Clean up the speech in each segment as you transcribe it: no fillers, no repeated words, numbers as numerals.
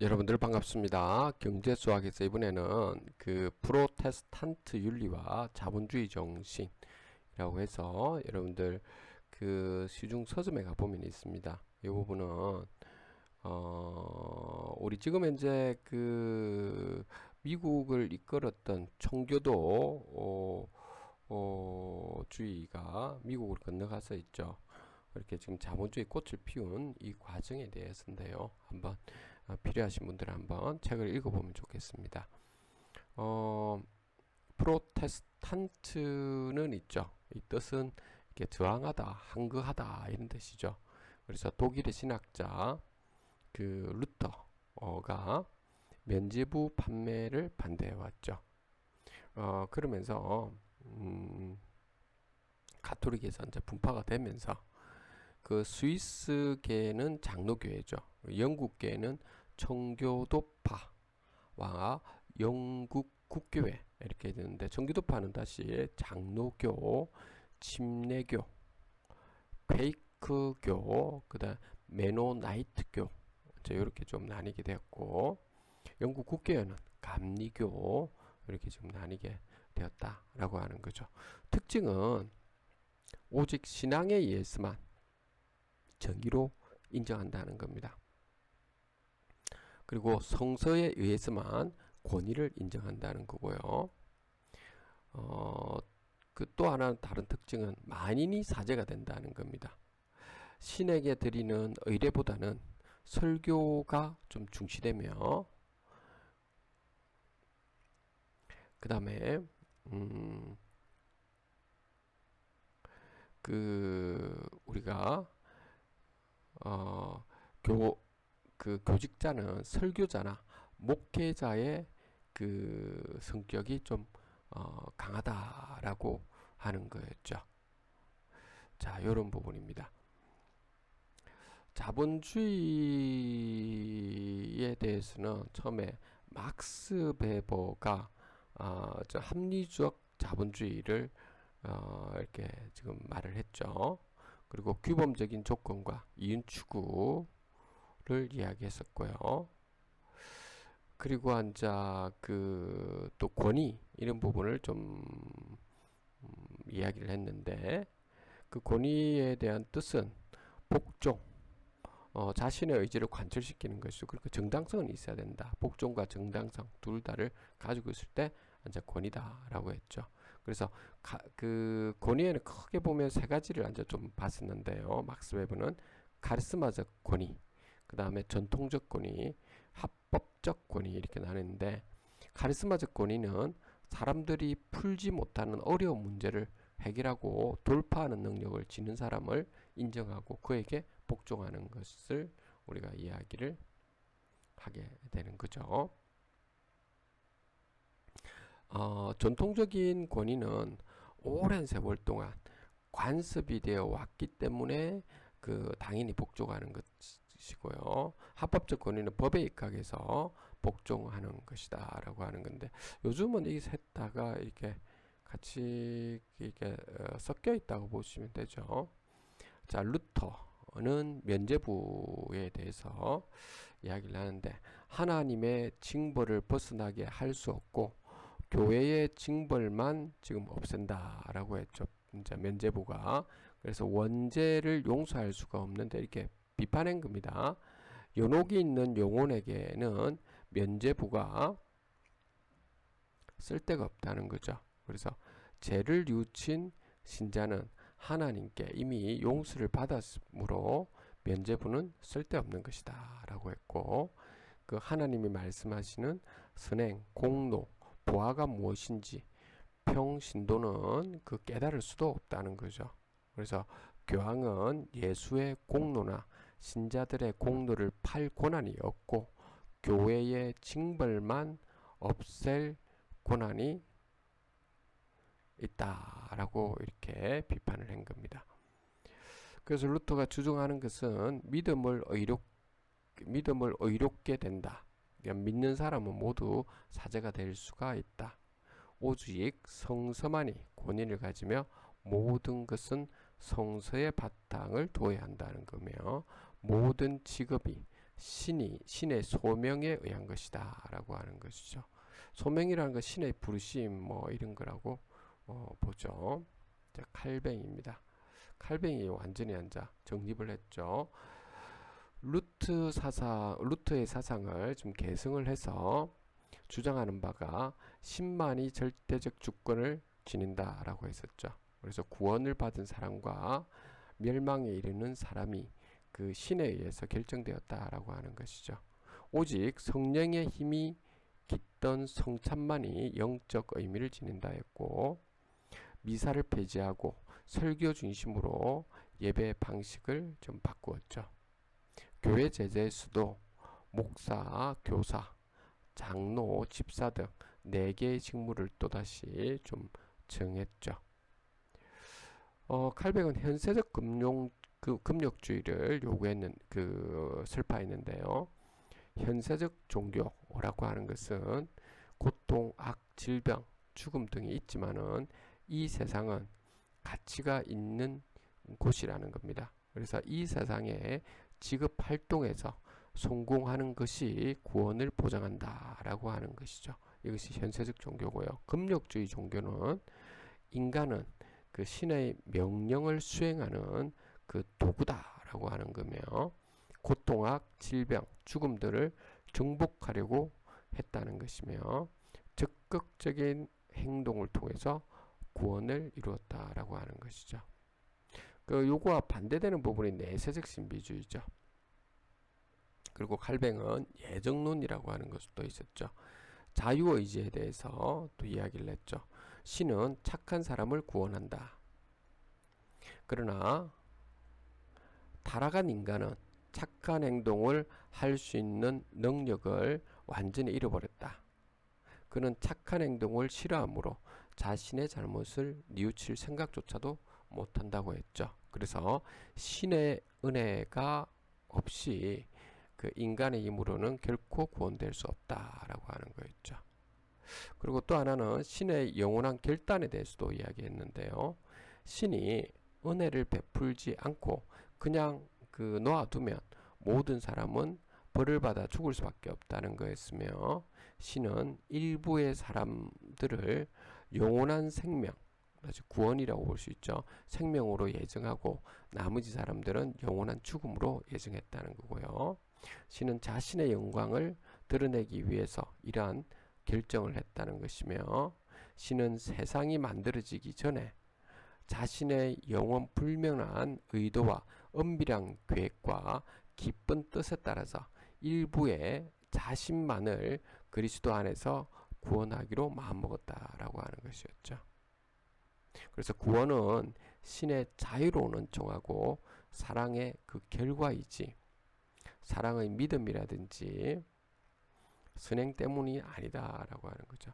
여러분들 반갑습니다. 경제수학에서 이번에는 그 프로테스탄트 윤리와 자본주의 정신이라고 해서 여러분들 그 시중 서점에 가보면 있습니다. 이 부분은 우리 지금 현재 그 미국을 이끌었던 청교도 주의가 미국으로 건너가서 있죠. 이렇게 지금 자본주의 꽃을 피운 이 과정에 대해서인데요. 한번 필요하신 분들은 한번 책을 읽어보면 좋겠습니다. 프로테스탄트는 있죠. 이 뜻은 이렇게 저항하다, 항거하다 이런 뜻이죠. 그래서 독일의 신학자 그 루터가 면제부 판매를 반대해 왔죠. 그러면서 가톨릭에서 이제 분파가 되면서 그 스위스계는 장로교회죠. 영국계는 청교도파와 영국 국교회 이렇게 되는데, 청교도파는 다시 장로교, 침례교, 퀘이크교, 그다음 메노나이트교 이렇게 좀 나뉘게 되었고, 영국 국교회는 감리교 이렇게 지금 나뉘게 되었다라고 하는 거죠. 특징은 오직 신앙에 의해서만 정의로 인정한다는 겁니다. 그리고 성서에 의해서만 권위를 인정한다는 거고요. 그 또 하나 다른 특징은 만인이 사제가 된다는 겁니다. 신에게 드리는 의례보다는 설교가 좀 중시되며, 그 다음에 우리가 교직자는 설교자나 목회자의 그 성격이 좀 강하다라고 하는 거였죠. 자, 이런 부분입니다. 자본주의에 대해서는 처음에 막스 베버가 합리적 자본주의를 이렇게 지금 말을 했죠. 그리고 규범적인 조건과 이윤 추구를 이야기했었고요. 그리고 또 권위 이런 부분을 좀 이야기를 했는데, 그 권위에 대한 뜻은 복종, 자신의 의지를 관철시키는 것이고, 그리고 정당성은 있어야 된다. 복종과 정당성 둘 다를 가지고 있을 때 이제 권위다라고 했죠. 그래서 그 권위에는 크게 보면 세 가지를 이제 좀 봤었는데요. 막스 웨버는 카리스마적 권위, 그 다음에 전통적 권위, 합법적 권위 이렇게 나누는데, 카리스마적 권위는 사람들이 풀지 못하는 어려운 문제를 해결하고 돌파하는 능력을 지닌 사람을 인정하고 그에게 복종하는 것을 우리가 이야기를 하게 되는 거죠. 전통적인 권위는 오랜 세월 동안 관습이 되어 왔기 때문에 당연히 복종하는 것이고요. 합법적 권위는 법에 입각해서 복종하는 것이다 라고 하는 건데, 요즘은 이 셋 다가 이렇게 같이 이렇게 섞여 있다고 보시면 되죠. 자, 루터는 면죄부에 대해서 이야기를 하는데, 하나님의 징벌을 벗어나게 할 수 없고 교회의 징벌만 지금 없앤다라고 했죠. 이제 면죄부가. 그래서 원죄를 용서할 수가 없는데 이렇게 비판한 겁니다. 연옥이 있는 영혼에게는 면죄부가 쓸데가 없다는 거죠. 그래서 죄를 뉘우친 신자는 하나님께 이미 용서를 받았으므로 면죄부는 쓸데없는 것이다 라고 했고, 그 하나님이 말씀하시는 선행, 공로, 보아가 무엇인지 평신도는 그 깨달을 수도 없다는 거죠. 그래서 교황은 예수의 공로나 신자들의 공로를 팔 권한이 없고 교회의 징벌만 없앨 권한이 있다라고 이렇게 비판을 한 겁니다. 그래서 루터가 주장하는 것은 믿음을 의롭게 된다. 그러니까 믿는 사람은 모두 사제가 될 수가 있다. 오직 성서만이 권위를 가지며 모든 것은 성서의 바탕을 둬야 한다는 거며, 모든 직업이 신의 소명에 의한 것이다 라고 하는 것이죠. 소명이라는 건 신의 부르심 뭐 이런 거라고 보죠. 자, 칼뱅입니다. 칼뱅이 완전히 앉아 정립을 했죠. 루트의 사상을 좀 계승을 해서 주장하는 바가 신만이 절대적 주권을 지닌다라고 했었죠. 그래서 구원을 받은 사람과 멸망에 이르는 사람이 그 신에 의해서 결정되었다라고 하는 것이죠. 오직 성령의 힘이 깃던 성찬만이 영적 의미를 지닌다 했고, 미사를 폐지하고 설교 중심으로 예배 방식을 좀 바꾸었죠. 교회 제자의 수도 목사, 교사, 장로, 집사 등 4개의 직무를 또다시 좀 정했죠. 칼뱅은 현세적 금욕주의를 요구했는 설파했는데요. 현세적 종교라고 하는 것은 고통, 악, 질병, 죽음 등이 있지만은 이 세상은 가치가 있는 곳이라는 겁니다. 그래서 이 세상에 직업 활동에서 성공하는 것이 구원을 보장한다라고 하는 것이죠. 이것이 현세적 종교고요. 금욕주의 종교는 인간은 그 신의 명령을 수행하는 그 도구다라고 하는 거며, 고통악, 질병, 죽음들을 정복하려고 했다는 것이며, 적극적인 행동을 통해서 구원을 이루었다라고 하는 것이죠. 그 요거와 반대되는 부분이 내세적 신비주의죠. 그리고 칼뱅은 예정론이라고 하는 것도 있었죠. 자유의지에 대해서 또 이야기를 했죠. 신은 착한 사람을 구원한다. 그러나 타락한 인간은 착한 행동을 할 수 있는 능력을 완전히 잃어버렸다. 그는 착한 행동을 싫어하므로 자신의 잘못을 뉘우칠 생각조차도 못한다고 했죠. 그래서 신의 은혜가 없이 그 인간의 힘으로는 결코 구원될 수 없다라고 하는 거였죠. 그리고 또 하나는 신의 영원한 결단에 대해서도 이야기했는데요. 신이 은혜를 베풀지 않고 그냥 놓아두면 모든 사람은 벌을 받아 죽을 수밖에 없다는 거였으며, 신은 일부의 사람들을 영원한 생명, 구원이라고 볼 수 있죠. 생명으로 예정하고 나머지 사람들은 영원한 죽음으로 예정했다는 거고요. 신은 자신의 영광을 드러내기 위해서 이러한 결정을 했다는 것이며, 신은 세상이 만들어지기 전에 자신의 영원 불명한 의도와 은밀한 계획과 기쁜 뜻에 따라서 일부의 자신만을 그리스도 안에서 구원하기로 마음먹었다라고 하는 것이었죠. 그래서 구원은 신의 자유로운 은총하고 사랑의 그 결과이지, 사랑의 믿음이라든지 선행 때문이 아니다라고 하는 거죠.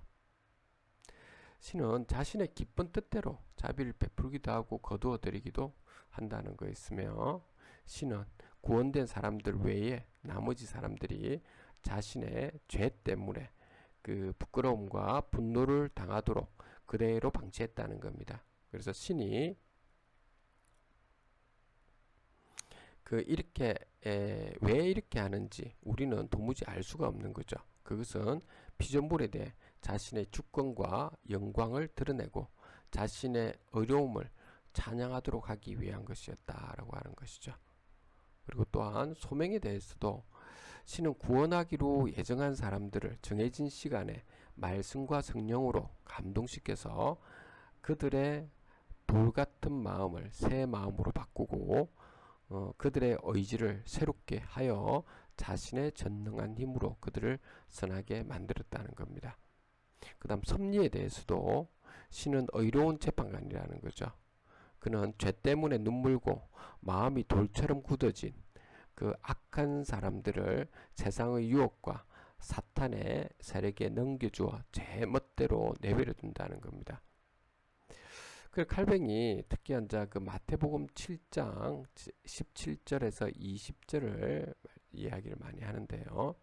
신은 자신의 기쁜 뜻대로 자비를 베풀기도 하고 거두어 드리기도 한다는 거였으며, 신은 구원된 사람들 외에 나머지 사람들이 자신의 죄 때문에 그 부끄러움과 분노를 당하도록 그대로 방치했다는 겁니다. 그래서 신이 왜 이렇게 하는지 우리는 도무지 알 수가 없는 거죠. 그것은 피조물에 대해 자신의 주권과 영광을 드러내고 자신의 어려움을 찬양하도록 하기 위한 것이었다라고 하는 것이죠. 그리고 또한 소명에 대해서도 신은 구원하기로 예정한 사람들을 정해진 시간에 말씀과 성령으로 감동시켜서 그들의 돌같은 마음을 새 마음으로 바꾸고 그들의 의지를 새롭게 하여 자신의 전능한 힘으로 그들을 선하게 만들었다는 겁니다. 그 다음 섭리에 대해서도 신은 의로운 재판관이라는 거죠. 그는 죄 때문에 눈물고 마음이 돌처럼 굳어진 그 악한 사람들을 세상의 유혹과 사탄의 세력에 넘겨주어 제 멋대로 내버려 둔다는 겁니다. 그 칼뱅이 특히 그 마태복음 7장 17절에서 20절을 이야기를 많이 하는데요.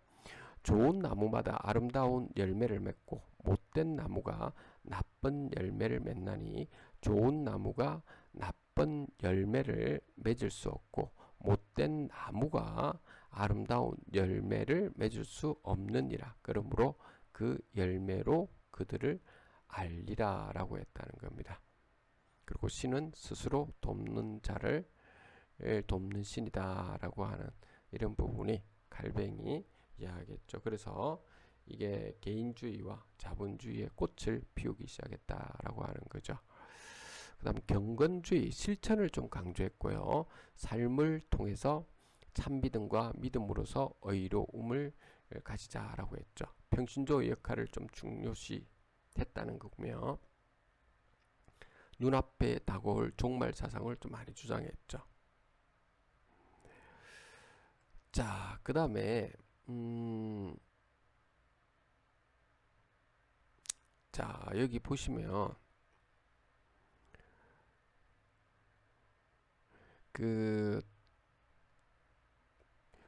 좋은 나무마다 아름다운 열매를 맺고 못된 나무가 나쁜 열매를 맺나니 좋은 나무가 나쁜 열매를 맺을 수 없고 못된 나무가 아름다운 열매를 맺을 수 없느니라. 그러므로 그 열매로 그들을 알리라 라고 했다는 겁니다. 그리고 신은 스스로 돕는 자를 돕는 신이다 라고 하는 이런 부분이 칼뱅이 이야기했죠. 그래서 이게 개인주의와 자본주의의 꽃을 피우기 시작했다라고 하는 거죠. 그 다음 경건주의, 실천을 좀 강조했고요. 삶을 통해서 참믿음과 믿음으로서 의로움을 가지자라고 했죠. 평신도의 역할을 좀 중요시 했다는 거고요. 눈앞에 다가올 종말 사상을 좀 많이 주장했죠. 자, 그 다음에 자, 여기 보시면 그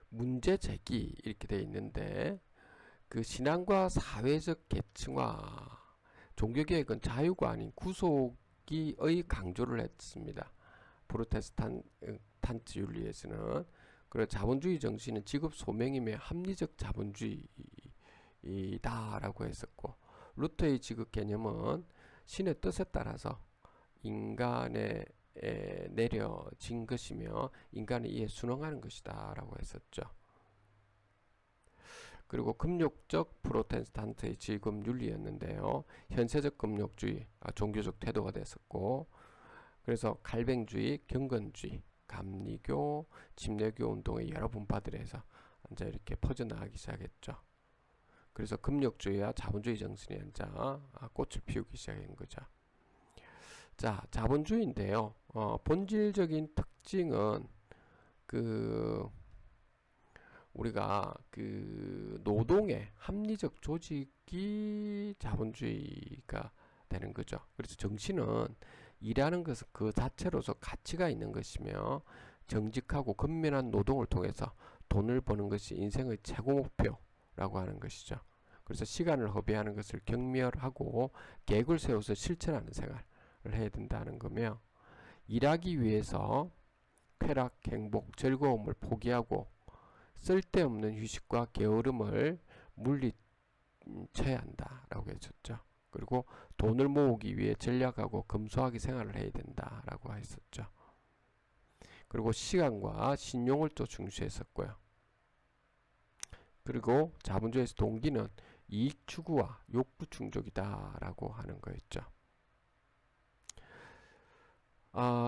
문제 제기 이렇게 되어 있는데, 그 신앙과 사회적 계층화, 종교개혁은 자유가 아닌 구속의 강조를 했습니다. 프로테스탄트 윤리에서는. 그리고 자본주의 정신은 직업 소명임의 합리적 자본주의다라고 했었고, 루터의 지극 개념은 신의 뜻에 따라서 인간에 내려진 것이며 인간의 이에 순응하는 것이다 라고 했었죠. 그리고 금욕적 프로테스탄트의 지금 윤리였는데요. 현세적 금욕주의, 종교적 태도가 됐었고, 그래서 칼뱅주의, 경건주의, 감리교, 침례교 운동의 여러 분파들에서 이제 이렇게 퍼져나가기 시작했죠. 그래서 금욕주의와 자본주의 정신이 이제 꽃을 피우기 시작한 거죠. 자, 자본주의인데요. 본질적인 특징은 우리가 노동의 합리적 조직이 자본주의가 되는 거죠. 그래서 정신은 일하는 것은 그 자체로서 가치가 있는 것이며 정직하고 근면한 노동을 통해서 돈을 버는 것이 인생의 최고 목표라고 하는 것이죠. 그래서 시간을 허비하는 것을 경멸하고 계획을 세워서 실천하는 생활을 해야 된다는 거며, 일하기 위해서 쾌락, 행복, 즐거움을 포기하고 쓸데없는 휴식과 게으름을 물리쳐야 한다라고 했었죠. 그리고 돈을 모으기 위해 전략하고 검소하게 생활을 해야 된다라고 했었죠. 그리고 시간과 신용을 또 중시했었고요. 그리고 자본주의에서 동기는 이익 추구와 욕구 충족이다라고 하는 거였죠.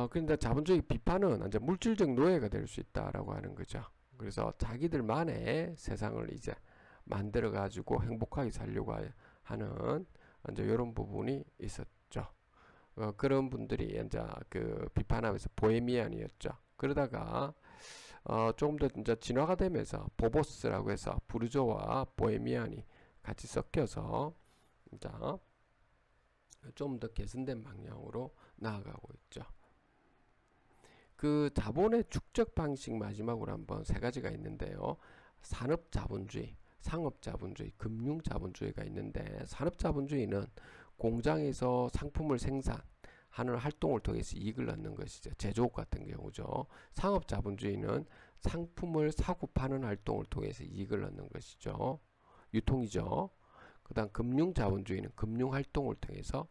그런데 자본주의 비판은 이제 물질적 노예가 될 수 있다라고 하는 거죠. 그래서 자기들만의 세상을 이제 만들어 가지고 행복하게 살려고 하는 이제 이런 부분이 있었죠. 그런 분들이 이제 그 비판하면서 보헤미안이었죠. 그러다가 조금 더 이제 진화가 되면서 보보스라고 해서 부르조와 보헤미안이 같이 섞여서 이제 좀 더 개선된 방향으로 나아가고 있죠. 그 자본의 축적 방식 마지막으로 한번 세 가지가 있는데요. 산업자본주의, 상업자본주의, 금융자본주의가 있는데, 산업자본주의는 공장에서 상품을 생산하는 활동을 통해서 이익을 얻는 것이죠. 제조업 같은 경우죠. 상업자본주의는 상품을 사고 파는 활동을 통해서 이익을 얻는 것이죠. 유통이죠. 그 다음 금융자본주의는 금융활동을 통해서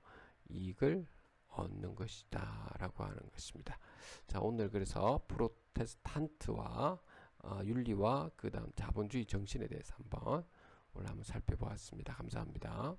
이익을 얻는 것이다 라고 하는 것입니다. 자, 오늘 그래서 프로테스탄트와 윤리와 그 다음 자본주의 정신에 대해서 한번 살펴보았습니다. 감사합니다.